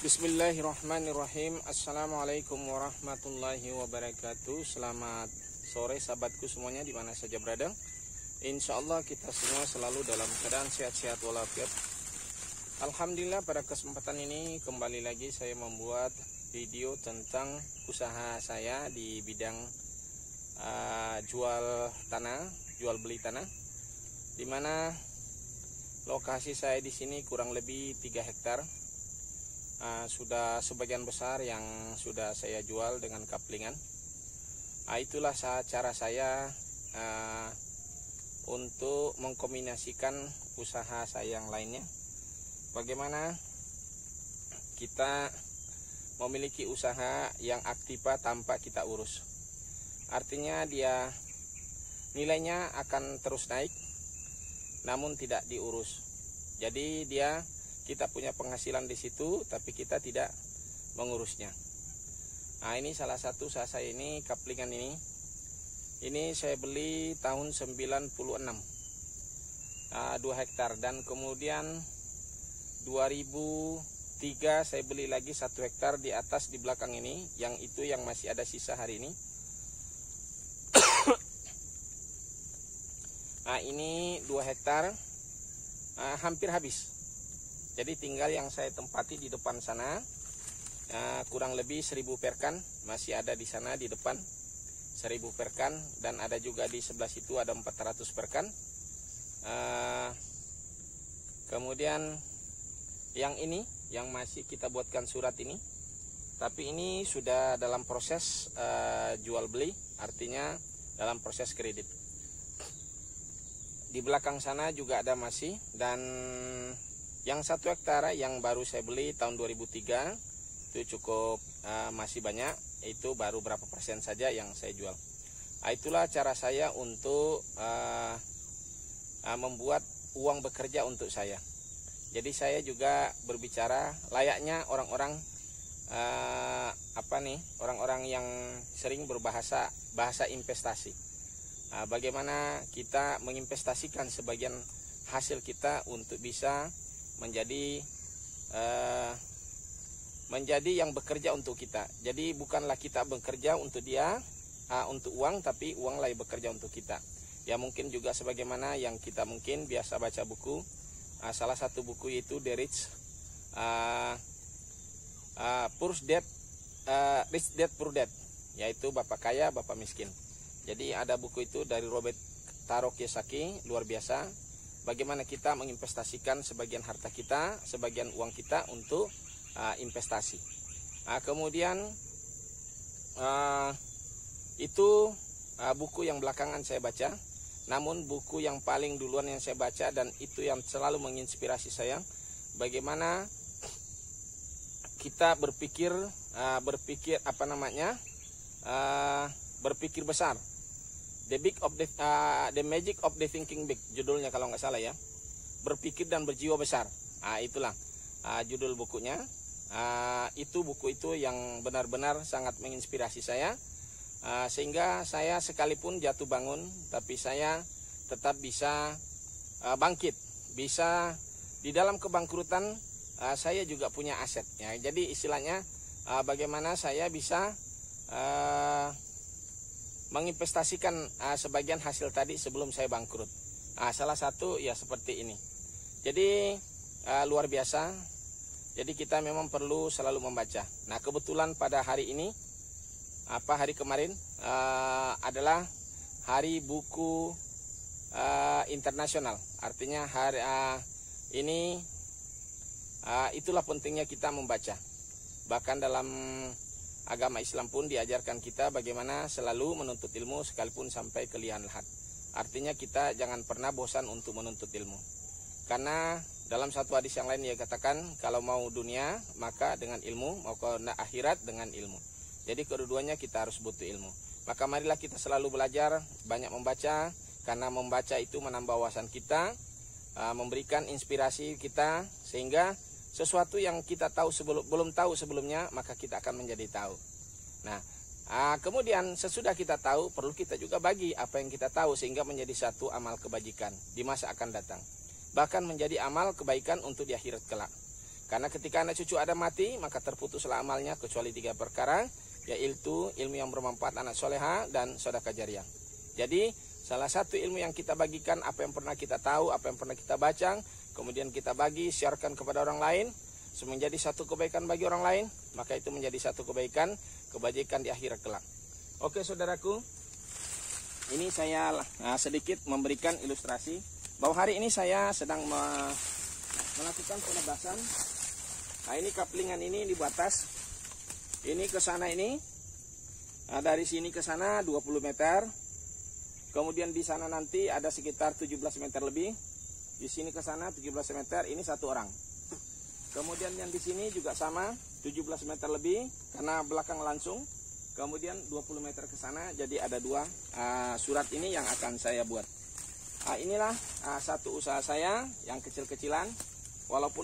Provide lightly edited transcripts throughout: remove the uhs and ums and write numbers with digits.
Bismillahirrahmanirrahim. Assalamualaikum warahmatullahi wabarakatuh. Selamat sore sahabatku semuanya di mana saja berada. Insya Allah kita semua selalu dalam keadaan sehat-sehat walafiat. Alhamdulillah, pada kesempatan ini kembali lagi saya membuat video tentang usaha saya di bidang jual beli tanah, di mana lokasi saya di sini kurang lebih 3 hektar. Sudah sebagian besar yang sudah saya jual dengan kaplingan. Itulah cara saya untuk mengkombinasikan usaha saya yang lainnya. Bagaimana kita memiliki usaha yang aktiva tanpa kita urus. Artinya dia nilainya akan terus naik namun tidak diurus. Jadi kita punya penghasilan di situ, tapi kita tidak mengurusnya. Ini salah satu usaha saya ini, kaplingan ini. Ini saya beli tahun 96, 2 hektar. Dan kemudian 2003 saya beli lagi 1 hektar di atas di belakang ini, yang itu yang masih ada sisa hari ini. Ini 2 hektar, hampir habis. Jadi tinggal yang saya tempati di depan sana, kurang lebih 1000 perkan masih ada di sana di depan, 1000 perkan, dan ada juga di sebelah situ ada 400 perkan. Kemudian yang ini yang masih kita buatkan surat ini, tapi ini sudah dalam proses jual beli, artinya dalam proses kredit. Di belakang sana juga ada masih, dan yang 1 hektar yang baru saya beli tahun 2003 itu cukup masih banyak, itu baru berapa persen saja yang saya jual. Itulah cara saya untuk membuat uang bekerja untuk saya. Jadi saya juga berbicara layaknya orang-orang orang-orang yang sering berbahasa investasi. Bagaimana kita menginvestasikan sebagian hasil kita untuk bisa menjadi yang bekerja untuk kita. Jadi bukanlah kita bekerja untuk dia, untuk uang, tapi uanglah yang bekerja untuk kita. Ya mungkin juga sebagaimana yang kita mungkin biasa baca buku, salah satu buku itu The Rich Dad Poor Dad, yaitu Bapak Kaya Bapak Miskin. Jadi ada buku itu dari Robert Kiyosaki, luar biasa. Bagaimana kita menginvestasikan sebagian harta kita, sebagian uang kita untuk investasi. Kemudian itu buku yang belakangan saya baca. Namun buku yang paling duluan yang saya baca dan itu yang selalu menginspirasi saya, bagaimana kita berpikir besar. The Magic of the Thinking Big, judulnya kalau nggak salah ya. Berpikir dan berjiwa besar. Itulah judul bukunya. Itu buku itu yang benar-benar sangat menginspirasi saya. Sehingga saya sekalipun jatuh bangun, tapi saya tetap bisa bangkit. Bisa di dalam kebangkrutan saya juga punya aset. Ya, jadi istilahnya bagaimana saya bisa menginvestasikan sebagian hasil tadi sebelum saya bangkrut. Salah satu ya seperti ini. Jadi luar biasa. Jadi kita memang perlu selalu membaca. Nah kebetulan pada hari ini, hari kemarin adalah Hari Buku Internasional. Artinya hari ini itulah pentingnya kita membaca. Bahkan dalam agama Islam pun diajarkan kita bagaimana selalu menuntut ilmu sekalipun sampai ke liang lahat. Artinya kita jangan pernah bosan untuk menuntut ilmu. Karena dalam satu hadis yang lain dia katakan, kalau mau dunia maka dengan ilmu, mau ke akhirat dengan ilmu. Jadi kedua-duanya kita harus butuh ilmu. Maka marilah kita selalu belajar, banyak membaca, karena membaca itu menambah wawasan kita, memberikan inspirasi kita, sehingga sesuatu yang kita tahu belum tahu sebelumnya, maka kita akan menjadi tahu. Nah, kemudian sesudah kita tahu, perlu kita juga bagi apa yang kita tahu sehingga menjadi satu amal kebajikan di masa akan datang. Bahkan menjadi amal kebaikan untuk di akhirat kelak. Karena ketika anak cucu ada mati, maka terputuslah amalnya kecuali 3 perkara, yaitu ilmu yang bermanfaat, anak soleha, dan sedekah jariah. Jadi salah satu ilmu yang kita bagikan, apa yang pernah kita tahu, apa yang pernah kita baca, kemudian kita bagi, siarkan kepada orang lain, menjadi satu kebaikan bagi orang lain, maka itu menjadi satu kebajikan di akhirat kelak. Oke saudaraku, ini saya sedikit memberikan ilustrasi bahwa hari ini saya sedang melakukan penebasan. Nah, ini kaplingan ini di batas. Ini ke sana ini. Nah, dari sini ke sana 20 meter. Kemudian di sana nanti ada sekitar 17 meter lebih. Di sini ke sana 17 meter, ini 1 orang. Kemudian yang di sini juga sama, 17 meter lebih karena belakang langsung. Kemudian 20 meter ke sana, jadi ada 2 surat ini yang akan saya buat. Inilah satu usaha saya yang kecil-kecilan, walaupun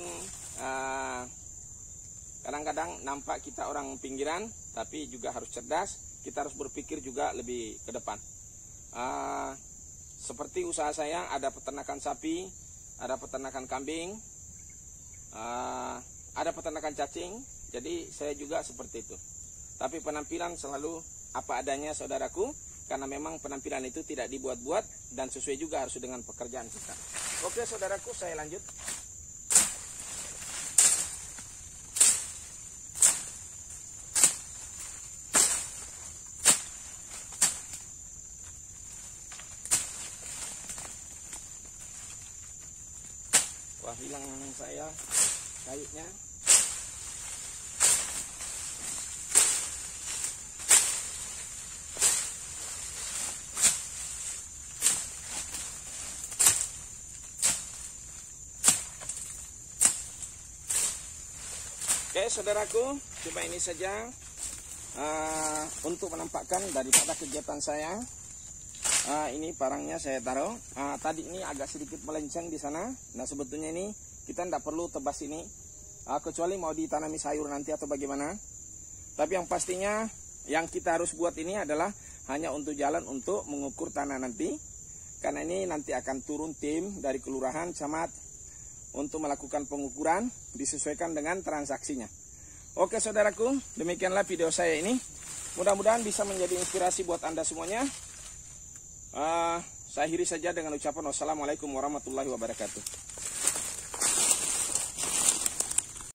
kadang-kadang nampak kita orang pinggiran, tapi juga harus cerdas. Kita harus berpikir juga lebih ke depan. Seperti usaha saya, ada peternakan sapi, ada peternakan kambing, ada peternakan cacing. Jadi saya juga seperti itu. Tapi penampilan selalu apa adanya saudaraku, karena memang penampilan itu tidak dibuat-buat dan sesuai juga harus dengan pekerjaan kita. Oke saudaraku, saya lanjut. Wah, hilang saya kayunya. Oke saudaraku, cuma ini saja untuk menampakkan daripada kegiatan saya. Ini parangnya saya taruh. Tadi ini agak sedikit melenceng di sana. Nah sebetulnya ini kita tidak perlu tebas ini, kecuali mau ditanami sayur nanti atau bagaimana. Tapi yang pastinya yang kita harus buat ini adalah hanya untuk jalan untuk mengukur tanah nanti. Karena ini nanti akan turun tim dari kelurahan, camat, untuk melakukan pengukuran disesuaikan dengan transaksinya. Oke saudaraku, demikianlah video saya ini. Mudah-mudahan bisa menjadi inspirasi buat Anda semuanya. Saya akhiri saja dengan ucapan wassalamualaikum warahmatullahi wabarakatuh.